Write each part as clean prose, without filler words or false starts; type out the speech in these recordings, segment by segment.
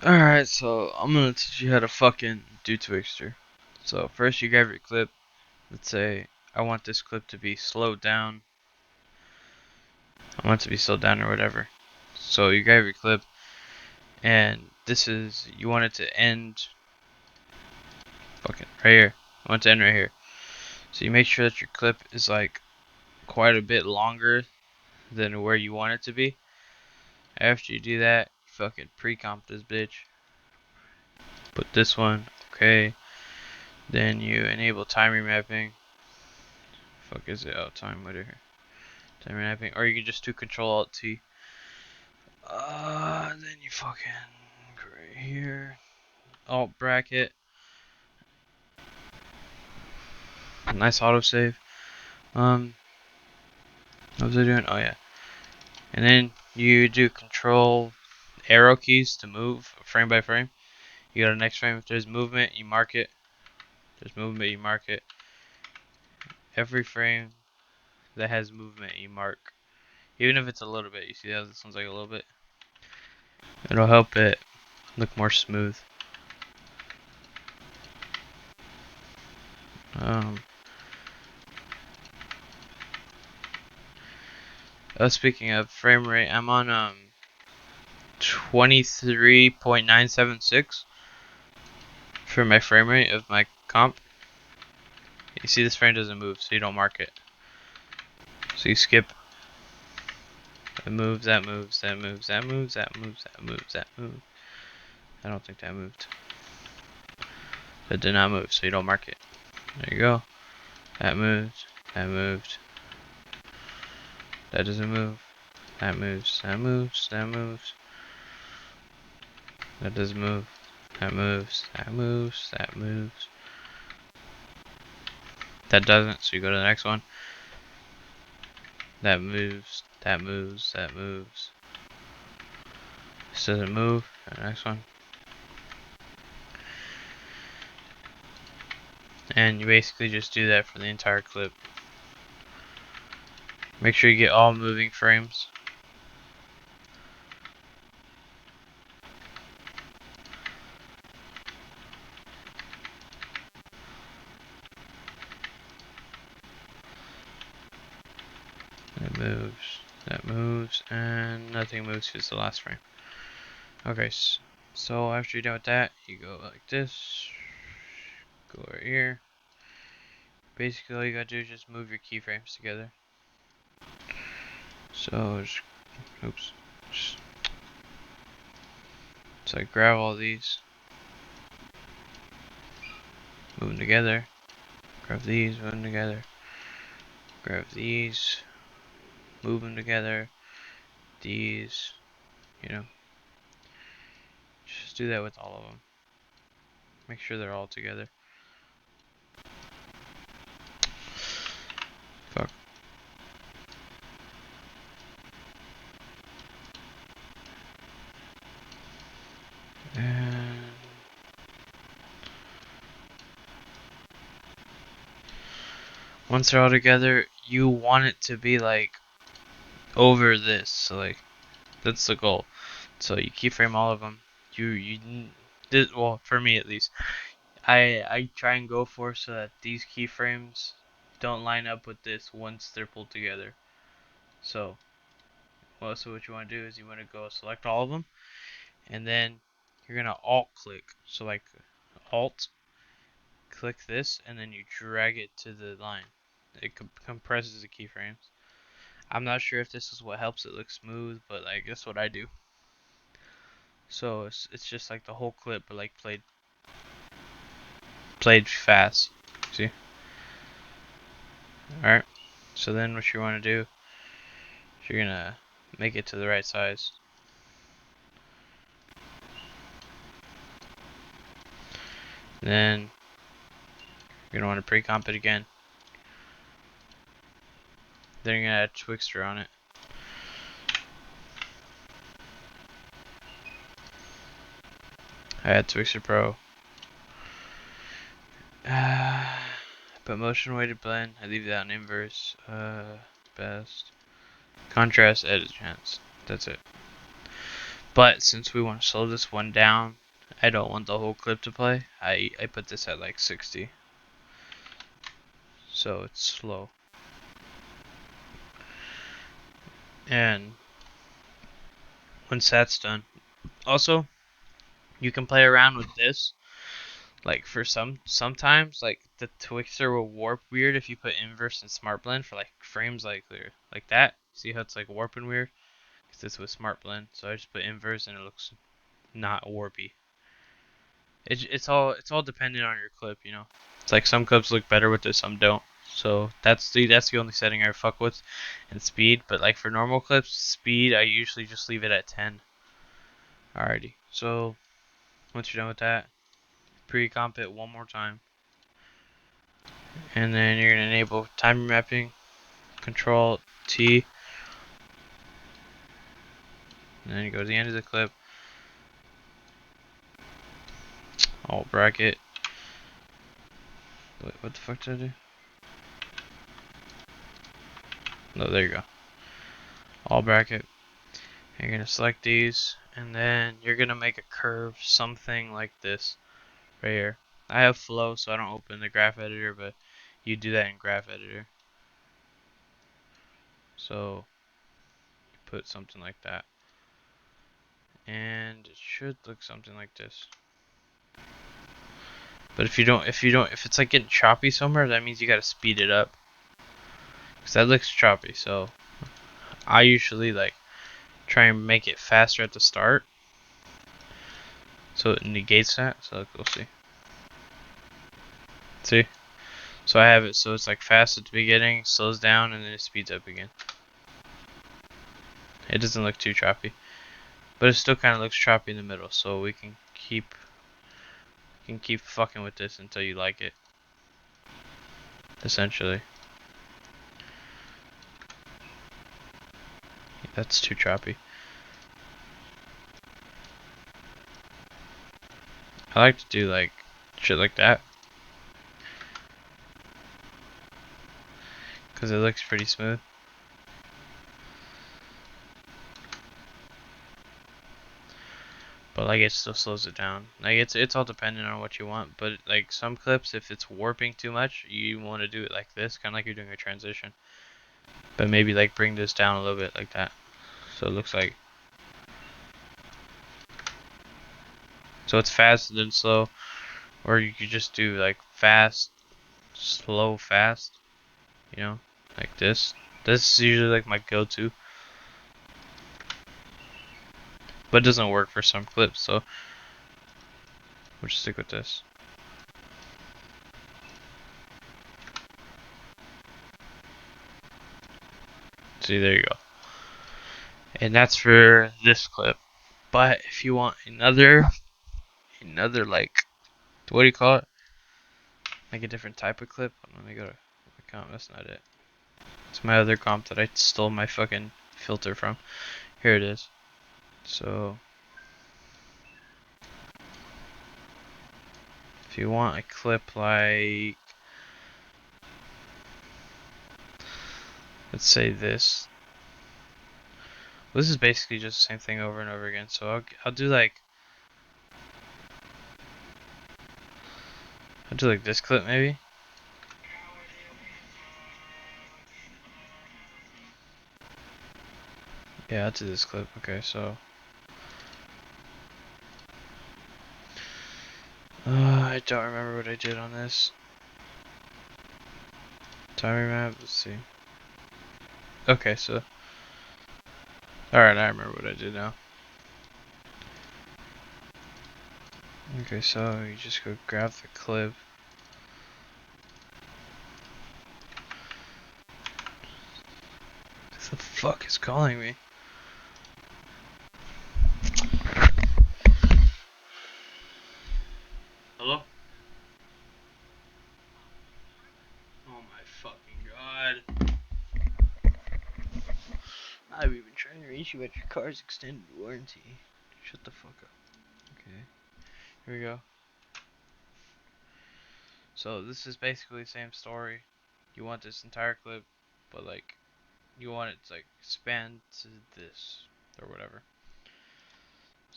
Alright, so I'm gonna teach you how to fucking do twixtor. So first you grab your clip. Let's say I want this clip to be slowed down. I want it to be slowed down or whatever. So you grab your clip and you want it to end fucking right here. I want it to end right here. So you make sure that your clip is like quite a bit longer than where you want it to be. After you do that, you fucking pre-comp this bitch. Put this one, okay. Then you enable time remapping. Fuck is it? Oh, time whatever. Time remapping, or you can just do Control Alt T. Then you fucking go right here, Alt bracket, nice autosave. What was I doing? Oh yeah, and then you do Control arrow keys to move frame by frame. You go to the next frame. If there's movement, you mark it. If there's movement, you mark it. Every frame that has movement, you mark, even if it's a little bit. You see how this one's like a little bit? It'll help it look more smooth. Um, Speaking of frame rate, I'm on 23.976 for my frame rate of my comp. You see this frame doesn't move, so you don't mark it. So you skip. That moves, that moves, that moves, that moves, that moves, that moves, that moves. I don't think that moved. That did not move, so you don't mark it. There you go. That moved, that moved. That doesn't move. That moves, that moves, that moves. That doesn't move. That moves, that moves, that moves. That doesn't, so you go to the next one. That moves, that moves, that moves. This doesn't move. The next one. And you basically just do that for the entire clip. Make sure you get all moving frames. That moves, and nothing moves because it's the last frame. Okay, so after you're done with that, you go like this. Go right here. Basically, all you gotta do is just move your keyframes together. So, oops. So I grab all these, move them together. Grab these, move them together. Grab these, move them together. These, you know. Just do that with all of them. Make sure they're all together. Fuck. And once they're all together, you want it to be like over this. So like that's the goal. So you keyframe all of them. Well, for me at least, I try and go for so that these keyframes don't line up with this once they're pulled together. So what you want to do is you want to go select all of them, and then you're gonna alt click. So like alt click this, and then you drag it to the line. It compresses the keyframes. I'm not sure if this is what helps it look smooth, but like that's what I do. So it's just like the whole clip, but like played fast. See? All right. So then what you want to do is you're gonna make it to the right size. Then you're gonna want to pre-comp it again. Then you're gonna add twixtor on it. I add twixtor pro. But motion weighted blend, I leave that on inverse. Best. Contrast, edit chance. That's it. But since we want to slow this one down, I don't want the whole clip to play. I put this at like 60. So it's slow. And once that's done, also you can play around with this. Like for sometimes like the twixtor will warp weird if you put inverse and smart blend for like frames like that. See how it's like warping weird? Cause this was smart blend, so I just put inverse and it looks not warpy. It's all dependent on your clip, you know. It's like some clips look better with this, some don't. So that's the only setting I fuck with, and speed. But like for normal clips, speed I usually just leave it at 10. Alrighty. So once you're done with that, pre-comp it one more time, and then you're gonna enable timer mapping, Control T, and then you go to the end of the clip, alt bracket. Wait, what the fuck did I do? No, there you go. Alt bracket. You're gonna select these, and then you're gonna make a curve, something like this, right here. I have flow, so I don't open the graph editor, but you do that in graph editor. So you put something like that, and it should look something like this. But if it's like getting choppy somewhere, that means you gotta speed it up, cause that looks choppy. So I usually like try and make it faster at the start, so it negates that. So we'll see. See? So I have it so it's like fast at the beginning, slows down, and then it speeds up again. It doesn't look too choppy, but it still kind of looks choppy in the middle. So we can keep fucking with this until you like it. Essentially, that's too choppy. I like to do like shit like that, cause it looks pretty smooth. But like it still slows it down. Like it's all dependent on what you want. But like some clips, if it's warping too much, you want to do it like this, kind of like you're doing a transition. But maybe like bring this down a little bit like that, so it looks like. So it's fast then slow, or you could just do like fast, slow, fast. You know, like this. This is usually like my go-to, but it doesn't work for some clips, so we'll just stick with this. See, there you go. And that's for this clip. But if you want another like, what do you call it? Like a different type of clip. Let me go to my comp. That's not it. It's my other comp that I stole my fucking filter from. Here it is. So if you want a clip like, let's say this. Well, this is basically just the same thing over and over again. So I'll do like this clip maybe. Yeah, I'll do this clip. Okay, so I don't remember what I did on this. Timer map. Let's see. Okay, so alright, I remember what I did now. Okay, so you just go grab the clip. What the fuck is calling me? Hello? Oh my fucking god. I've been trying to reach you at your car's extended warranty. Shut the fuck up. Okay, here we go. So this is basically the same story. You want this entire clip, but like you want it to like expand to this or whatever.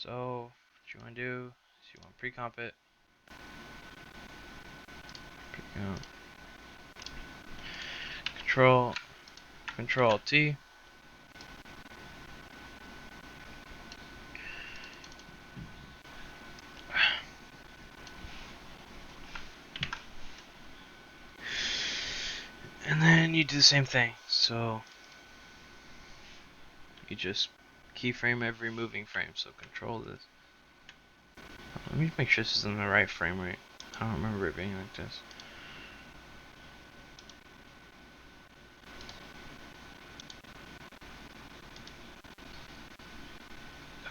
So what you want to do is you want to pre-comp it. Pre-comp. Control T. And then you do the same thing. So you just keyframe every moving frame. So control this. Let me make sure this is in the right frame rate. I don't remember it being like this.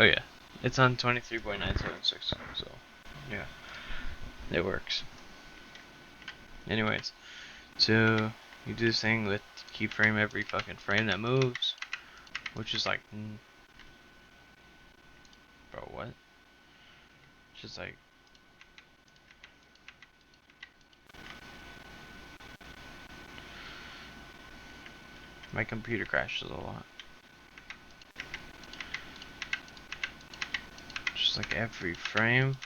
Oh yeah, it's on 23.976. So yeah, it works. Anyways, so you do this thing with keyframe every fucking frame that moves, which is like, bro, what? Just like, my computer crashes a lot. Just like every frame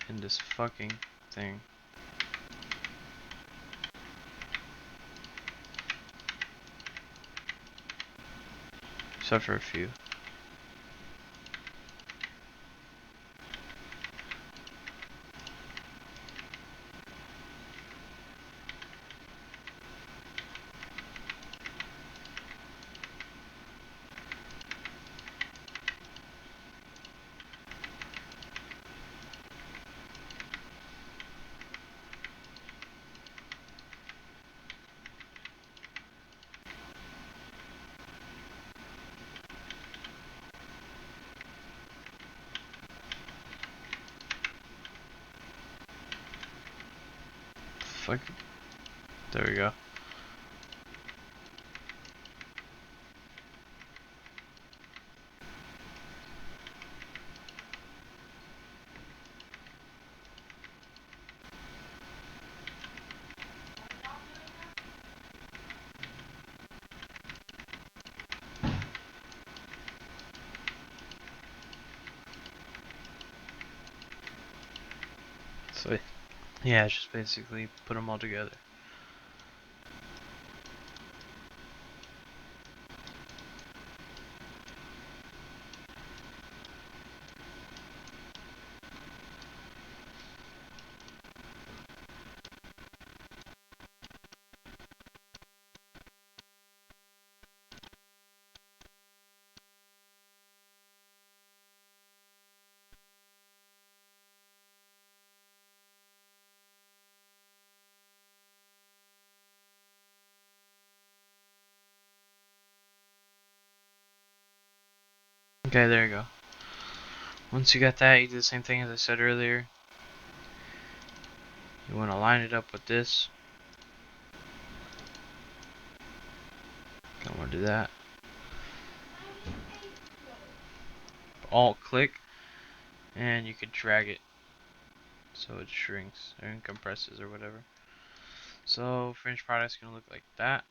in this fucking thing. Except for a few. Fuck. There we go. So yeah, just basically put them all together. Okay, there you go. Once you got that, you do the same thing as I said earlier. You want to line it up with this. Don't want to do that. Alt click, and you can drag it so it shrinks and compresses or whatever. So finished product's gonna look like that.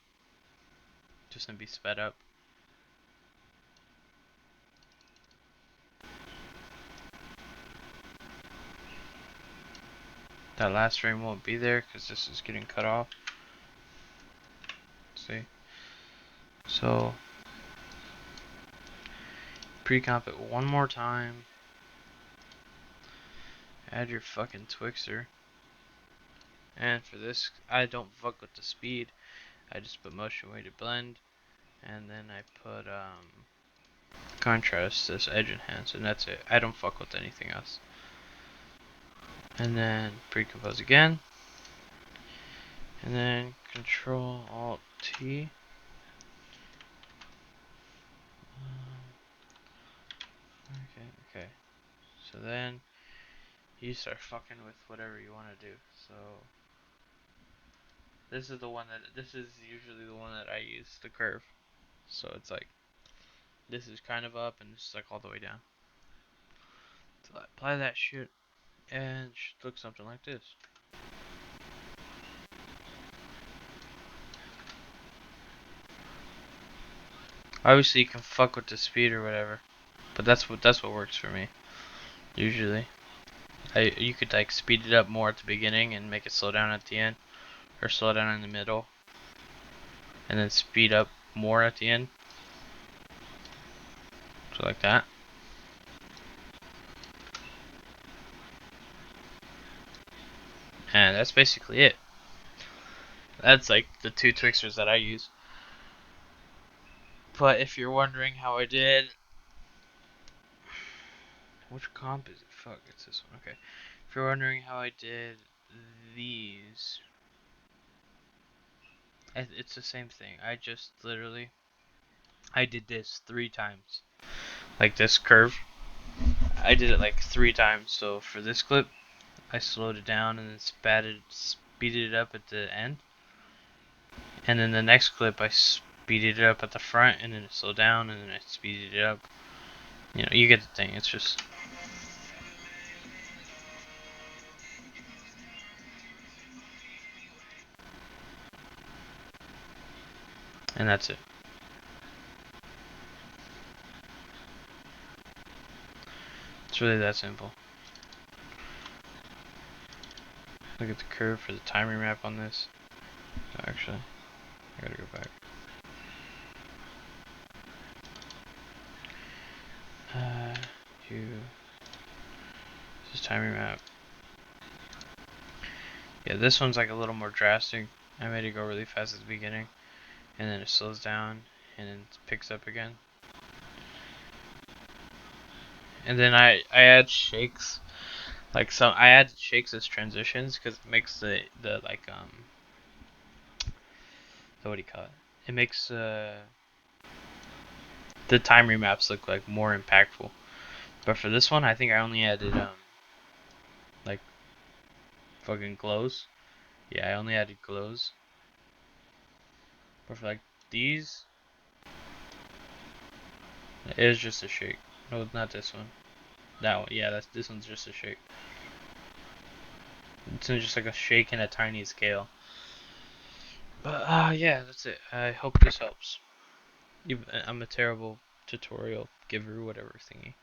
Just gonna be sped up. That last frame won't be there because this is getting cut off. See? So pre-comp it one more time. Add your fucking twixtor. And for this, I don't fuck with the speed. I just put motion weighted blend, and then I put contrast, this edge enhance, and that's it. I don't fuck with anything else. And then pre-compose again, and then Control Alt T. Okay. So then you start fucking with whatever you want to do. So this is usually the one that I use, the curve. So it's like this is kind of up and this is like all the way down. So I apply that shit and it should look something like this. Obviously you can fuck with the speed or whatever. But that's what works for me usually. You could like speed it up more at the beginning and make it slow down at the end, or slow down in the middle, and then speed up more at the end. So like that. And that's basically it. That's like the two twixtors that I use. But if you're wondering how I did, which comp is it? Fuck, it's this one. Okay. If you're wondering how I did these, it's the same thing. I just literally, I did this 3 times. Like this curve, I did it like 3 times. So for this clip, I slowed it down and then speeded it up at the end. And then the next clip, I speeded it up at the front and then it slowed down and then I speeded it up. You know, you get the thing. It's just. And that's it. It's really that simple. Look at the curve for the time remap on this. Oh, actually, I gotta go back. This is time remap. Yeah, this one's like a little more drastic. I made it go really fast at the beginning, and then it slows down, and then it picks up again. And then I add shakes, like I add shakes as transitions because it makes the like what do you call it? It makes the time remaps look like more impactful. But for this one, I think I only added like fucking glows. Yeah, I only added glows. But for like these, it is just a shake. No, not this one. That one. Yeah, this one's just a shake. It's just like a shake in a tiny scale. But yeah, that's it. I hope this helps. I'm a terrible tutorial giver, whatever thingy.